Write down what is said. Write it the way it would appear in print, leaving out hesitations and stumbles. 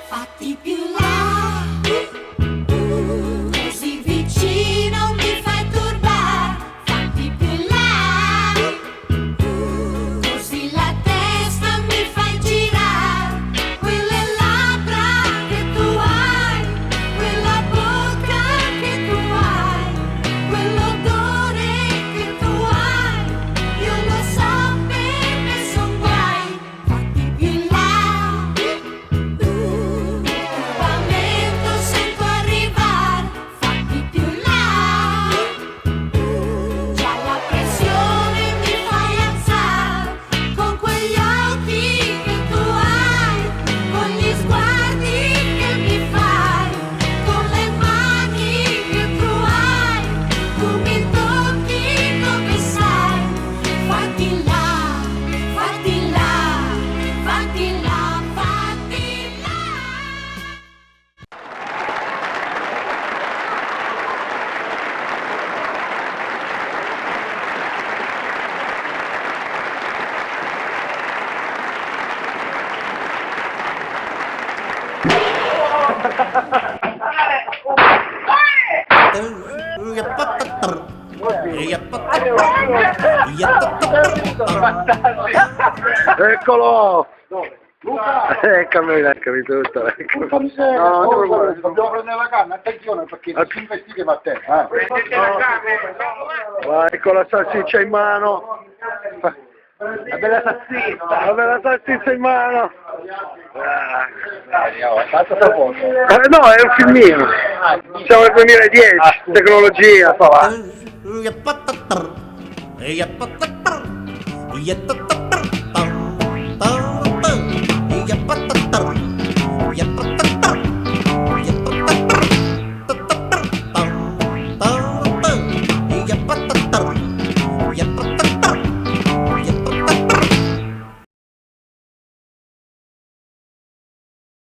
Fatti più là, così vicino mi fai turbare. Fatti più là, così la testa mi fai girare. Quelle labbra che tu hai, quella bocca che tu hai, quell'odore che tu hai, io lo so perché son guai. Fatti più là, turbamento sento arrivare. Fatti più là, già la pressione mi fai alzare. Con quegli occhi che tu hai, con gli sguardi che mi fai, con le mani che tu hai, tu mi tocchi come sai. Fatti là, fatti là, fatti là, fatti là. Eccolo! Eccami tutto. No, dobbiamo prendere la canna, attenzione perché ti investire a te. Vai con la salsiccia in mano. La bella salsiccia in mano. No, è un filmino. Siamo nel 2010, tecnologia. Eia,